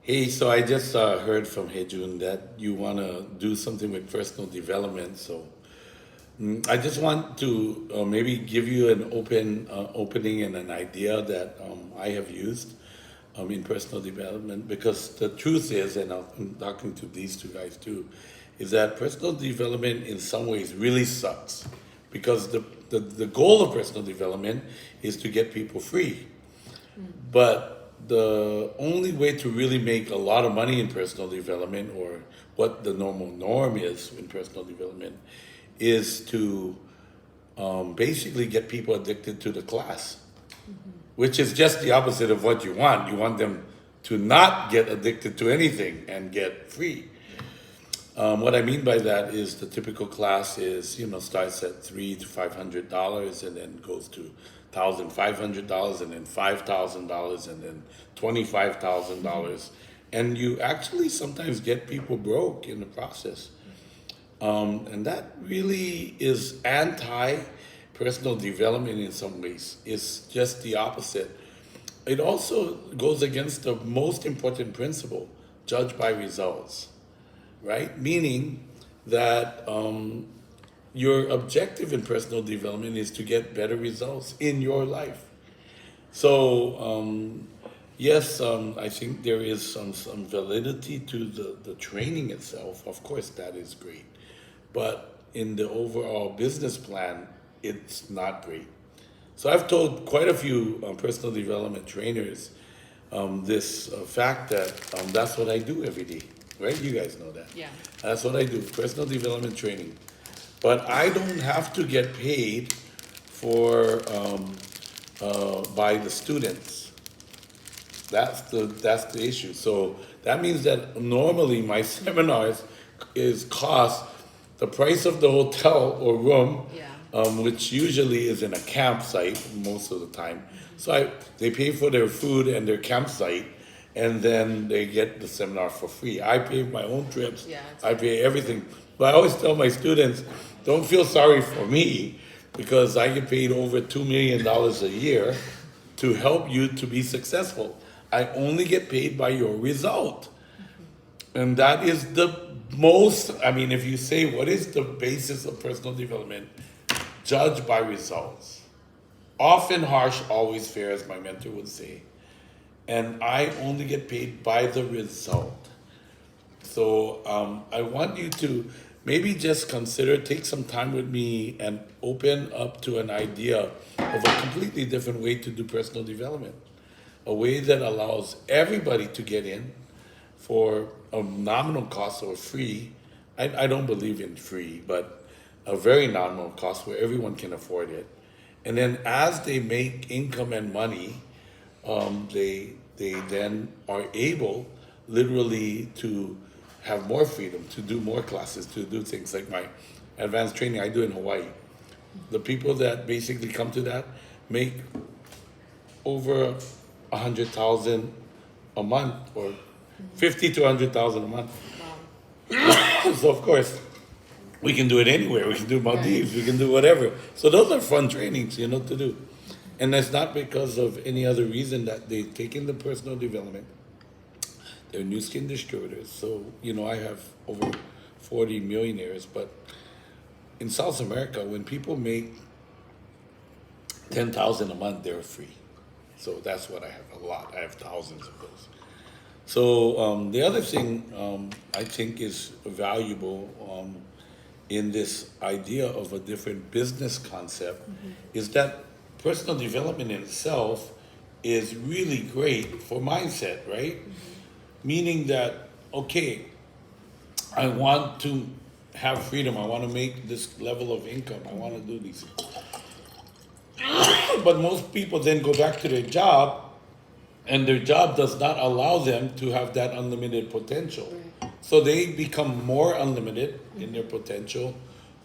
Hey, so I just heard from Hejun that you want to do something with personal development. So I just want to maybe give you an opening and an idea that I have used in personal development because the truth is, and I'm talking to these two guys too, is that personal development in some ways really sucks because the goal of personal development is to get people free. But the only way to really make a lot of money in personal development, or what the normal norm is in personal development, is to basically get people addicted to the class, which is just the opposite of what you want. You want them to not get addicted to anything and get free. What I mean by that is the typical class is, starts at $300 to $500 and then goes to $1,500 and then $5,000 and then $25,000. And you actually sometimes get people broke in the process. And that really is anti personal development in some ways. It's just the opposite. It also goes against the most important principle, judge by results, right? Meaning that your objective in personal development is to get better results in your life. So, yes, I think there is some validity to the training itself. Of course, that is great. But in the overall business plan, it's not great. So I've told quite a few personal development trainers this fact that that's what I do every day, right? You guys know that. Yeah. That's what I do, personal development training. But I don't have to get paid for by the students. That's the issue. So that means that normally my seminars is cost the price of the hotel or room, Yeah. which usually is in a campsite most of the time. So they pay for their food and their campsite, and then they get the seminar for free. I pay my own trips. Yeah, I pay everything. But I always tell my students, don't feel sorry for me because I get paid over $2 million a year to help you to be successful. I only get paid by your result. And that is the most, I mean, if you say, what is the basis of personal development? Judge by results. Often harsh, always fair, as my mentor would say. And I only get paid by the result. So I want you to maybe just consider, take some time with me and open up to an idea of a completely different way to do personal development. A way that allows everybody to get in for a nominal cost or free. I don't believe in free, but a very nominal cost where everyone can afford it. And then as they make income and money, they then are able literally to have more freedom, to do more classes, to do things like my advanced training I do in Hawaii. The people that basically come to that make over 100,000 a month, or 50 to 100,000 a month. Wow. So of course, we can do it anywhere. We can do Maldives. We can do whatever. So those are fun trainings, to do. And that's not because of any other reason that they've taken the personal development. They're new skin distributors. So, I have over 40 millionaires. But in South America, when people make 10,000 a month, they're free. So that's what I have, a lot. I have thousands of those. So the other thing I think is valuable in this idea of a different business concept is that personal development in itself is really great for mindset, right? Meaning that, okay, I want to have freedom. I want to make this level of income. I want to do these. But most people then go back to their job, and their job does not allow them to have that unlimited potential. So they become more unlimited in their potential,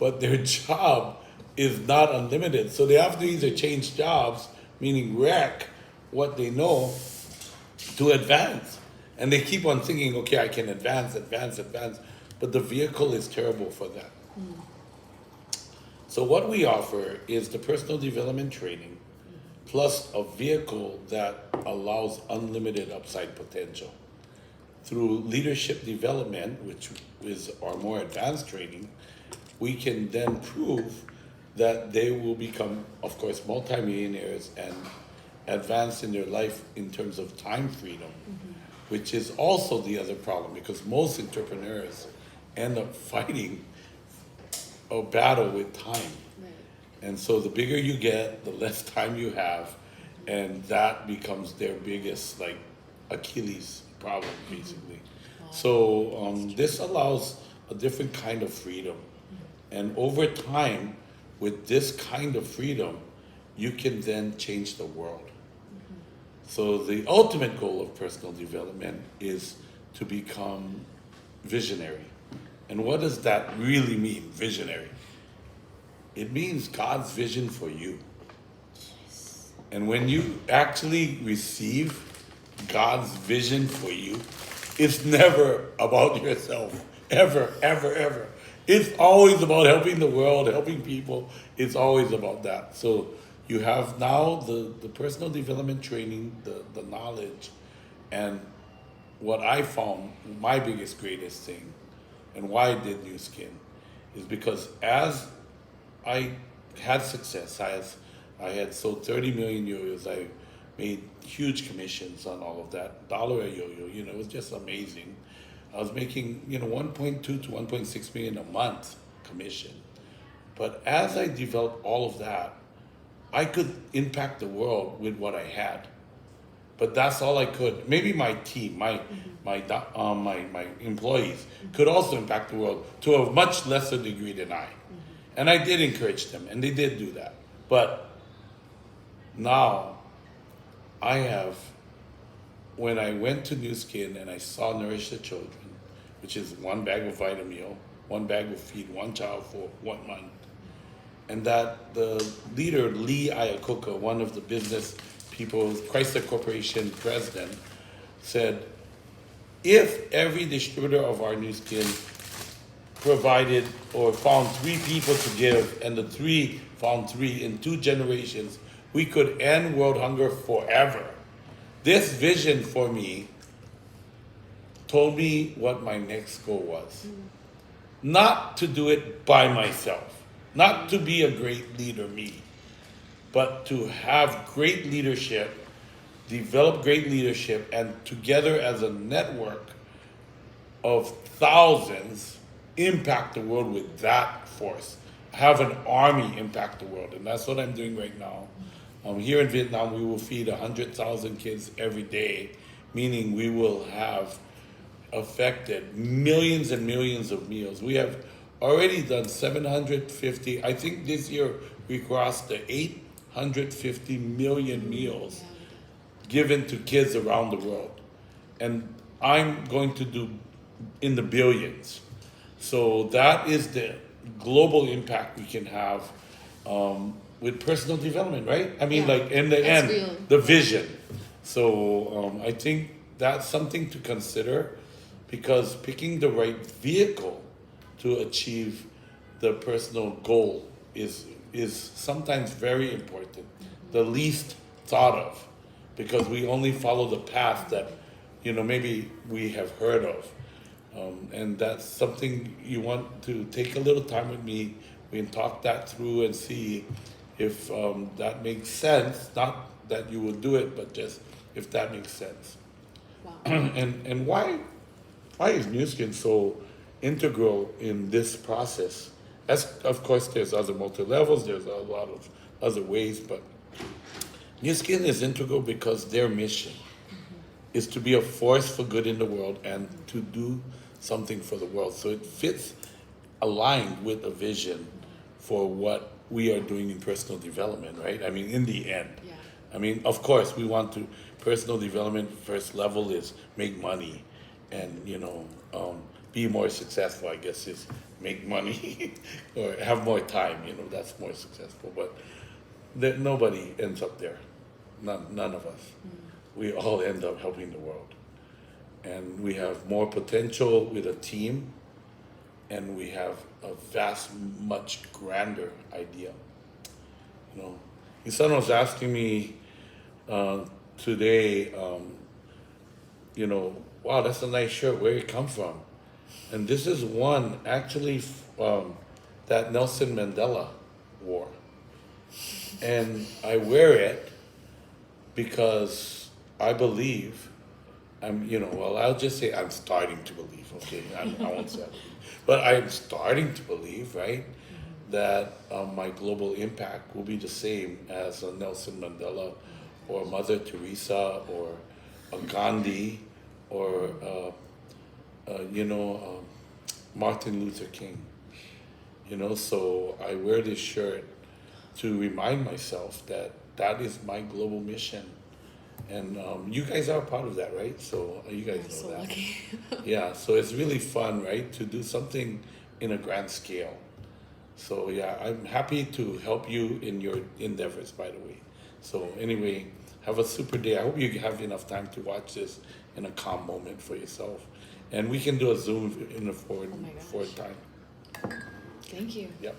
but their job is not unlimited. So they have to either change jobs, meaning wreck what they know, to advance. And they keep on thinking, okay, I can advance, but the vehicle is terrible for that. So what we offer is the personal development training plus a vehicle that allows unlimited upside potential. through leadership development, which is our more advanced training, we can then prove that they will become, of course, multimillionaires and advance in their life in terms of time freedom, which is also the other problem because most entrepreneurs end up fighting a battle with time. Right. And so the bigger you get, the less time you have, and that becomes their biggest like Achilles problem, basically. So this allows a different kind of freedom, and over time, with this kind of freedom, you can then change the world. So the ultimate goal of personal development is to become visionary. And what does that really mean, visionary? It means God's vision for you. And when you actually receive God's vision for you, it's never about yourself. Ever, ever, ever. It's always about helping the world, helping people. It's always about that. So you have now the personal development training, the knowledge, and what I found my biggest, greatest thing, and why I did New Skin, is because as I had success, I had sold 30 million yo-yos, I made huge commissions on all of that, dollar a yo-yo, it was just amazing. I was making, 1.2 to 1.6 million a month commission. But as I developed all of that, I could impact the world with what I had. But that's all I could. Maybe my team, my employees could also impact the world to a much lesser degree than I. And I did encourage them, and they did do that. But now I have, when I went to New Skin and I saw Nourish the Children, which is one bag of Vitamil, one bag will feed one child for 1 month, and that the leader, Lee Iacocca, one of the business people, Chrysler Corporation president, said, if every distributor of our New Skin provided or found 3 people to give, and the 3 found 3 in 2 generations, we could end world hunger forever. This vision for me told me what my next goal was. Not to do it by myself, not to be a great leader, me, but to have great leadership, develop great leadership, and together as a network of thousands, impact the world with that force. Have an army impact the world, and that's what I'm doing right now. Here in Vietnam, we will feed 100,000 kids every day, meaning we will have affected millions and millions of meals. We have already done 750, I think this year we crossed the 850 million meals given to kids around the world. And I'm going to do in the billions. So that is the global impact we can have with personal development, right? I mean, Yeah, like in the that's end, real. the vision. So I think that's something to consider, because picking the right vehicle to achieve the personal goal is sometimes very important, the least thought of, because we only follow the path that maybe we have heard of. And that's something you want to take a little time with me. We can talk that through and see if that makes sense. Not that you will do it, but just if that makes sense. Wow. And why is New Skin so integral in this process? As of course, there's other multi-levels, there's a lot of other ways, but New Skin is integral because their mission is to be a force for good in the world and to do something for the world. So it fits aligned with a vision for what we are doing in personal development, right? I mean, in the end. Yeah. I mean, of course, we want to, personal development first level is make money and, be more successful, I guess, is make money or have more time, that's more successful. But nobody ends up there, none of us. We all end up helping the world. And we have more potential with a team, and we have a vast, much grander idea. Your son was asking me today, wow, that's a nice shirt. Where it come from? And this is one actually that Nelson Mandela wore, and I wear it because I believe well, I'll just say I'm starting to believe. Okay, I won't say I believe, but I'm starting to believe, right, that my global impact will be the same as a Nelson Mandela, or Mother Teresa, or a Gandhi, or Martin Luther King. So I wear this shirt to remind myself that that is my global mission, and you guys are part of that, right? So you guys I'm know so that. lucky. Yeah, so it's really fun, right, to do something in a grand scale. So yeah, I'm happy to help you in your endeavors, by the way. So anyway, have a super day. I hope you have enough time to watch this in a calm moment for yourself, and we can do a Zoom in the forward Oh my gosh. forward time. Thank you. Yep.